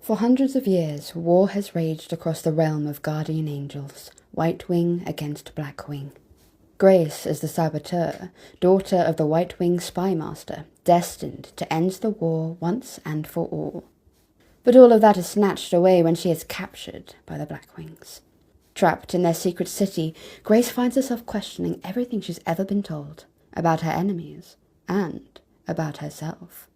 For hundreds of years, war has raged across the realm of guardian angels, White Wing against Black Wing. Grace is the saboteur, daughter of the White Wing spy master, destined to end the war once and for all. But all of that is snatched away when she is captured by the Black Wings. Trapped in their secret city, Grace finds herself questioning everything she's ever been told about her enemies and about herself.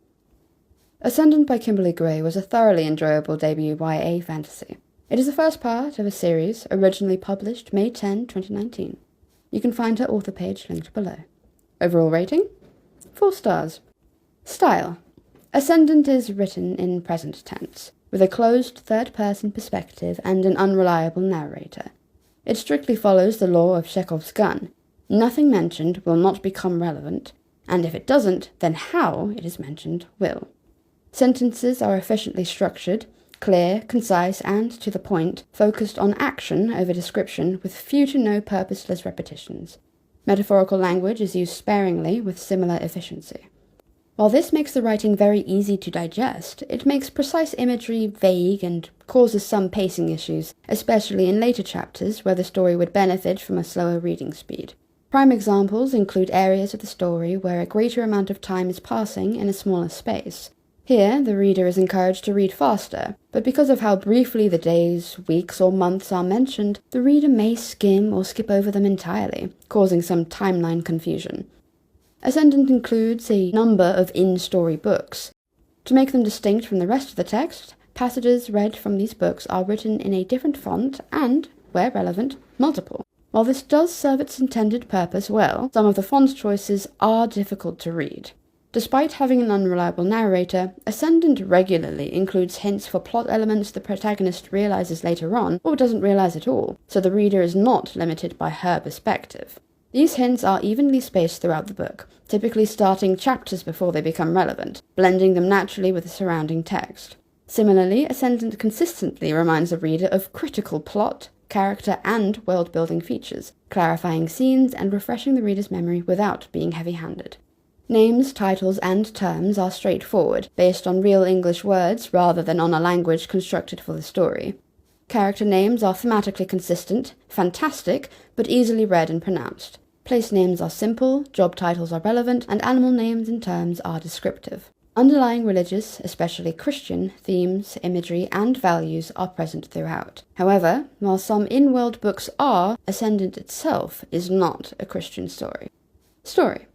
Ascendant by Kimberly Gray was a thoroughly enjoyable debut YA fantasy. It is the first part of a series originally published May 10, 2019. You can find her author page linked below. Overall rating? 4 stars. Style. Ascendant is written in present tense, with a closed third-person perspective and an unreliable narrator. It strictly follows the law of Chekhov's gun. Nothing mentioned will not become relevant, and if it doesn't, then how it is mentioned will. Sentences are efficiently structured, clear, concise, and to the point, focused on action over description with few to no purposeless repetitions. Metaphorical language is used sparingly with similar efficiency. While this makes the writing very easy to digest, it makes precise imagery vague and causes some pacing issues, especially in later chapters where the story would benefit from a slower reading speed. Prime examples include areas of the story where a greater amount of time is passing in a smaller space. Here, the reader is encouraged to read faster, but because of how briefly the days, weeks, or months are mentioned, the reader may skim or skip over them entirely, causing some timeline confusion. Ascendant includes a number of in-story books. To make them distinct from the rest of the text, passages read from these books are written in a different font and, where relevant, multiple. While this does serve its intended purpose well, some of the font choices are difficult to read. Despite having an unreliable narrator, Ascendant regularly includes hints for plot elements the protagonist realizes later on or doesn't realize at all, so the reader is not limited by her perspective. These hints are evenly spaced throughout the book, typically starting chapters before they become relevant, blending them naturally with the surrounding text. Similarly, Ascendant consistently reminds the reader of critical plot, character, and world-building features, clarifying scenes and refreshing the reader's memory without being heavy-handed. Names, titles, and terms are straightforward, based on real English words rather than on a language constructed for the story. Character names are thematically consistent, fantastic, but easily read and pronounced. Place names are simple, job titles are relevant, and animal names and terms are descriptive. Underlying religious, especially Christian, themes, imagery, and values are present throughout. However, while some in-world books are, Ascendant itself is not a Christian story. Story.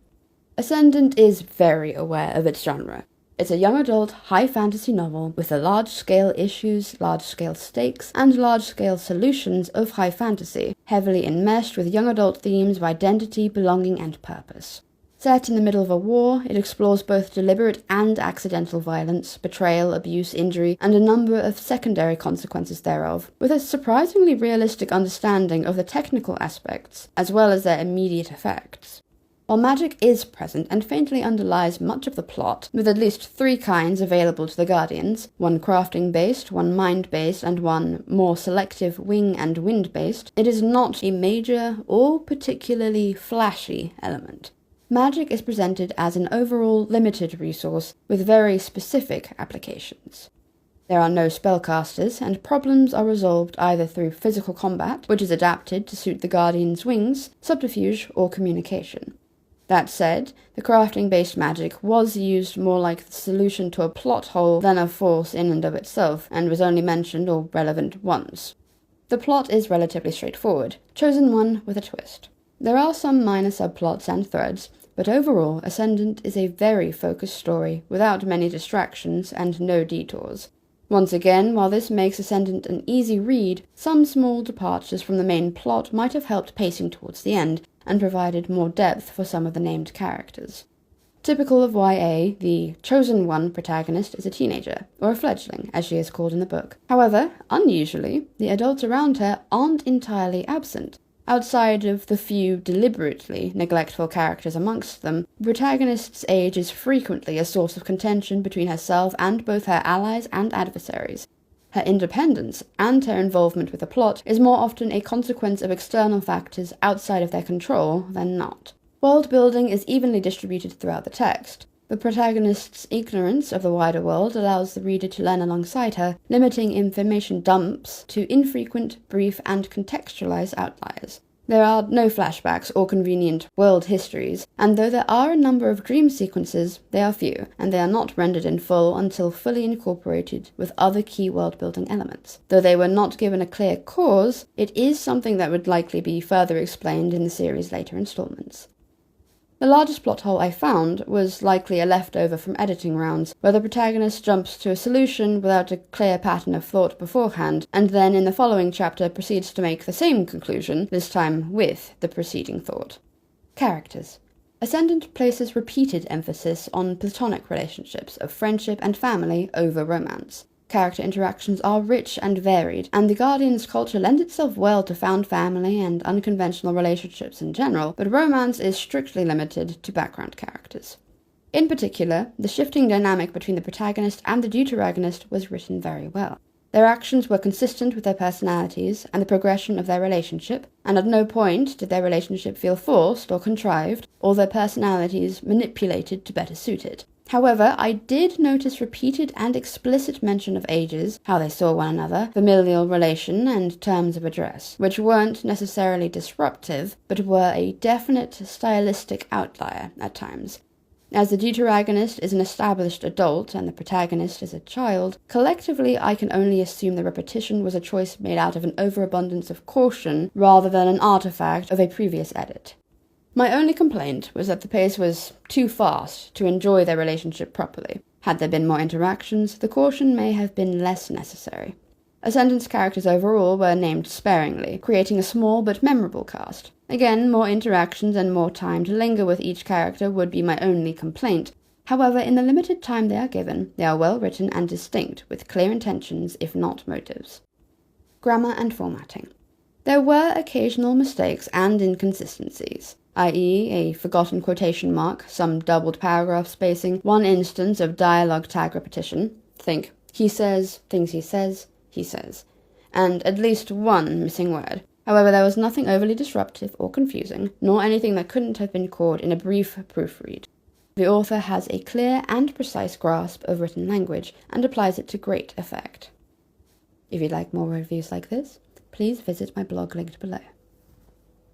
Ascendant is very aware of its genre. It's a young adult, high fantasy novel with the large-scale issues, large-scale stakes, and large-scale solutions of high fantasy, heavily enmeshed with young adult themes of identity, belonging, and purpose. Set in the middle of a war, it explores both deliberate and accidental violence, betrayal, abuse, injury, and a number of secondary consequences thereof, with a surprisingly realistic understanding of the technical aspects, as well as their immediate effects. While magic is present and faintly underlies much of the plot, with at least 3 kinds available to the Guardians, one crafting-based, one mind-based, and one more selective wing and wind-based, it is not a major or particularly flashy element. Magic is presented as an overall limited resource with very specific applications. There are no spellcasters, and problems are resolved either through physical combat, which is adapted to suit the Guardian's wings, subterfuge, or communication. That said, the crafting-based magic was used more like the solution to a plot hole than a force in and of itself, and was only mentioned or relevant once. The plot is relatively straightforward, chosen one with a twist. There are some minor subplots and threads, but overall, Ascendant is a very focused story without many distractions and no detours. Once again, while this makes Ascendant an easy read, some small departures from the main plot might have helped pacing towards the end, and provided more depth for some of the named characters. Typical of YA, the chosen one protagonist is a teenager, or a fledgling, as she is called in the book. However, unusually, the adults around her aren't entirely absent. Outside of the few deliberately neglectful characters amongst them, the protagonist's age is frequently a source of contention between herself and both her allies and adversaries. Her independence and her involvement with the plot is more often a consequence of external factors outside of their control than not. World building is evenly distributed throughout the text, The protagonist's ignorance of the wider world allows the reader to learn alongside her, limiting information dumps to infrequent, brief, and contextualized outliers. There are no flashbacks or convenient world histories, and though there are a number of dream sequences, they are few, and they are not rendered in full until fully incorporated with other key world-building elements. Though they were not given a clear cause, it is something that would likely be further explained in the series' later installments. The largest plot hole I found was likely a leftover from editing rounds, where the protagonist jumps to a solution without a clear pattern of thought beforehand, and then in the following chapter proceeds to make the same conclusion, this time with the preceding thought. Characters. Ascendant places repeated emphasis on platonic relationships of friendship and family over romance. Character interactions are rich and varied, and the Guardian's culture lends itself well to found family and unconventional relationships in general, but romance is strictly limited to background characters. In particular, the shifting dynamic between the protagonist and the deuteragonist was written very well. Their actions were consistent with their personalities and the progression of their relationship, and at no point did their relationship feel forced or contrived, or their personalities manipulated to better suit it. However, I did notice repeated and explicit mention of ages, how they saw one another, familial relation, and terms of address, which weren't necessarily disruptive, but were a definite stylistic outlier at times. As the deuteragonist is an established adult and the protagonist is a child, collectively I can only assume the repetition was a choice made out of an overabundance of caution rather than an artifact of a previous edit. My only complaint was that the pace was too fast to enjoy their relationship properly. Had there been more interactions, the caution may have been less necessary. Ascendant's characters overall were named sparingly, creating a small but memorable cast. Again, more interactions and more time to linger with each character would be my only complaint. However, in the limited time they are given, they are well written and distinct, with clear intentions, if not motives. Grammar and formatting. There were occasional mistakes and inconsistencies, i.e. a forgotten quotation mark, some doubled paragraph spacing, one instance of dialogue tag repetition, think, he says, things he says, and at least one missing word. However, there was nothing overly disruptive or confusing, nor anything that couldn't have been caught in a brief proofread. The author has a clear and precise grasp of written language, and applies it to great effect. If you'd like more reviews like this, please visit my blog linked below.